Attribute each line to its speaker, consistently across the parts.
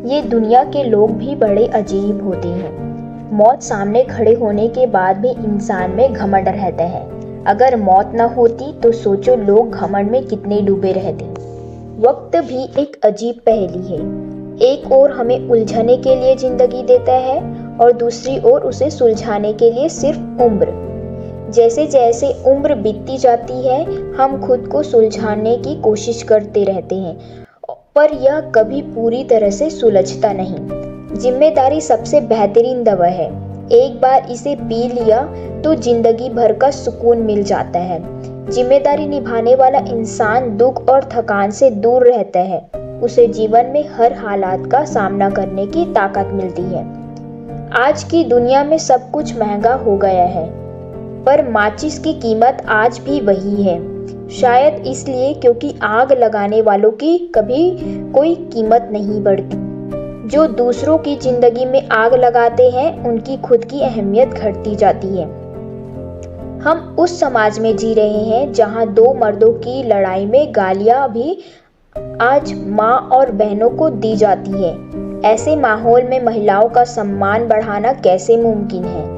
Speaker 1: ये दुनिया के लोग भी बड़े अजीब होते हैं। मौत सामने खड़े होने के बाद भी इंसान में घमंड रहता है। अगर मौत न होती तो सोचो लोग घमंड में कितने डूबे रहते। वक्त भी एक अजीब पहेली है। एक ओर हमें उलझने के लिए जिंदगी देता है और दूसरी ओर उसे सुलझाने के लिए सिर्फ उम्र। जैसे जैसे उम्र बीतती जाती है हम खुद को सुलझाने की कोशिश करते रहते हैं, पर यह कभी पूरी तरह से सुलझता नहीं। जिम्मेदारी सबसे बेहतरीन दवा है। एक बार इसे पी लिया तो जिंदगी भर का सुकून मिल जाता है। जिम्मेदारी निभाने वाला इंसान दुख और थकान से दूर रहता है। उसे जीवन में हर हालात का सामना करने की ताकत मिलती है। आज की दुनिया में सब कुछ महंगा हो गया है, पर माचिस की कीमत आज भी वही है। शायद इसलिए क्योंकि आग लगाने वालों की कभी कोई कीमत नहीं बढ़ती। जो दूसरों की जिंदगी में आग लगाते हैं उनकी खुद की अहमियत घटती जाती है। हम उस समाज में जी रहे हैं जहां दो मर्दों की लड़ाई में गालियां भी आज माँ और बहनों को दी जाती है। ऐसे माहौल में महिलाओं का सम्मान बढ़ाना कैसे मुमकिन है?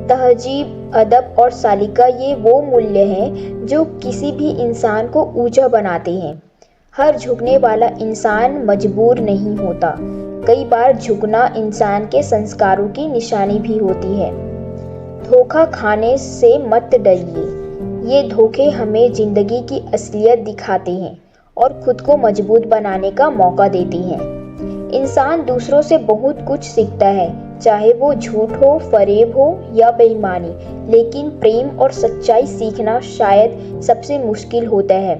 Speaker 1: तहजीब, अदब और सालिका ये वो मूल्य हैं जो किसी भी इंसान को ऊंचा बनाते हैं। हर झुकने वाला इंसान मजबूर नहीं होता। कई बार झुकना इंसान के संस्कारों की निशानी भी होती है। धोखा खाने से मत डरिए। ये धोखे हमें जिंदगी की असलियत दिखाते हैं और खुद को मजबूत बनाने का मौका देते हैं। इंसान दूसरों से बहुत कुछ सीखता है, चाहे वो झूठ हो, फरेब हो या बेईमानी, लेकिन प्रेम और सच्चाई सीखना शायद सबसे मुश्किल होता है।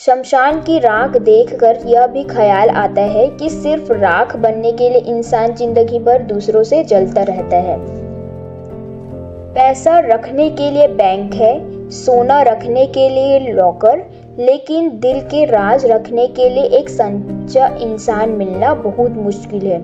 Speaker 1: शमशान की राख देखकर यह भी ख्याल आता है कि सिर्फ राख बनने के लिए इंसान जिंदगी भर दूसरों से जलता रहता है। पैसा रखने के लिए बैंक है, सोना रखने के लिए लॉकर, लेकिन दिल के राज रखने के लिए एक सच्चा इंसान मिलना बहुत मुश्किल है।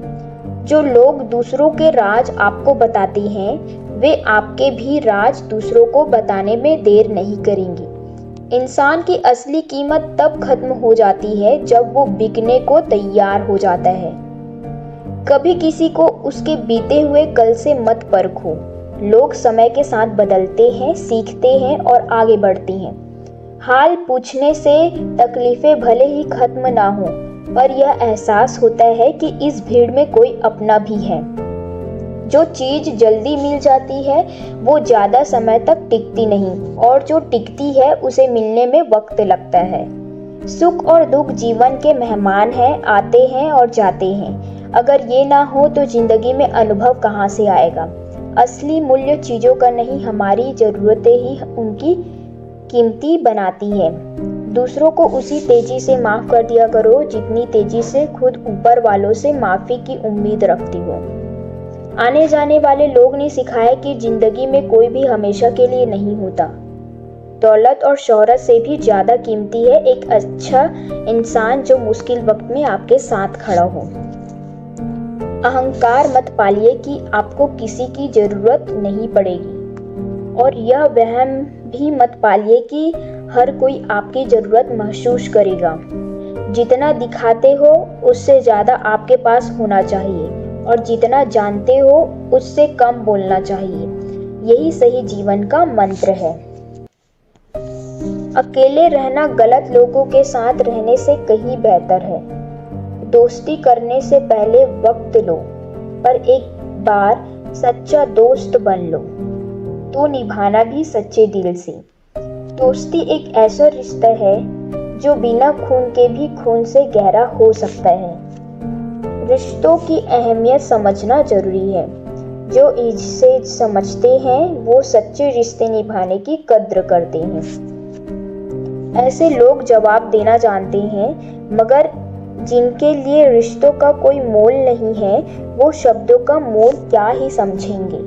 Speaker 1: जो लोग दूसरों के राज आपको बताते हैं वे आपके भी राज दूसरों को बताने में देर नहीं करेंगे। इंसान की असली कीमत तब खत्म हो जाती है जब वो बिकने को तैयार हो जाता है। कभी किसी को उसके बीते हुए कल से मत परखो। लोग समय के साथ बदलते हैं, सीखते हैं और आगे बढ़ते हैं। हाल पूछने से तकलीफें भले ही खत्म ना हो, पर यह एहसास होता है कि इस भीड़ में कोई अपना भी है। जो चीज जल्दी मिल जाती है वो ज्यादा समय तक टिकती नहीं, और जो टिकती है उसे मिलने में वक्त लगता है। सुख और दुख जीवन के मेहमान हैं, आते हैं और जाते हैं। अगर ये ना हो तो जिंदगी में अनुभव कहाँ से आएगा? असली मूल्य चीजों का नहीं, हमारी जरूरतें ही उनकी कीमती बनाती है। दूसरों को उसी तेजी से माफ कर दिया करो जितनी तेजी से खुद ऊपर वालों से माफी की उम्मीद रखती हो। आने जाने वाले लोग ने सिखाया कि जिंदगी में कोई भी हमेशा के लिए नहीं होता। दौलत और शोहरत से भी ज्यादा कीमती है एक अच्छा इंसान जो मुश्किल वक्त में आपके साथ खड़ा हो। अहंकार मत पालिए कि आपको किसी की जरूरत नहीं पड़ेगी, और यह वहम भी मत पालिए कि हर कोई आपकी जरूरत महसूस करेगा। जितना दिखाते हो उससे ज्यादा आपके पास होना चाहिए, और जितना जानते हो उससे कम बोलना चाहिए। यही सही जीवन का मंत्र है। अकेले रहना गलत लोगों के साथ रहने से कहीं बेहतर है। दोस्ती करने से पहले वक्त लो, पर एक बार सच्चा दोस्त बन लो तो निभाना भी सच्चे दिल से। दोस्ती एक ऐसा रिश्ता है जो बिना खून के भी खून से गहरा हो सकता है। रिश्तों की अहमियत समझना जरूरी है। जो इसे समझते हैं वो सच्चे रिश्ते निभाने की कद्र करते हैं। ऐसे लोग जवाब देना जानते हैं, मगर जिनके लिए रिश्तों का कोई मोल नहीं है वो शब्दों का मोल क्या ही समझेंगे।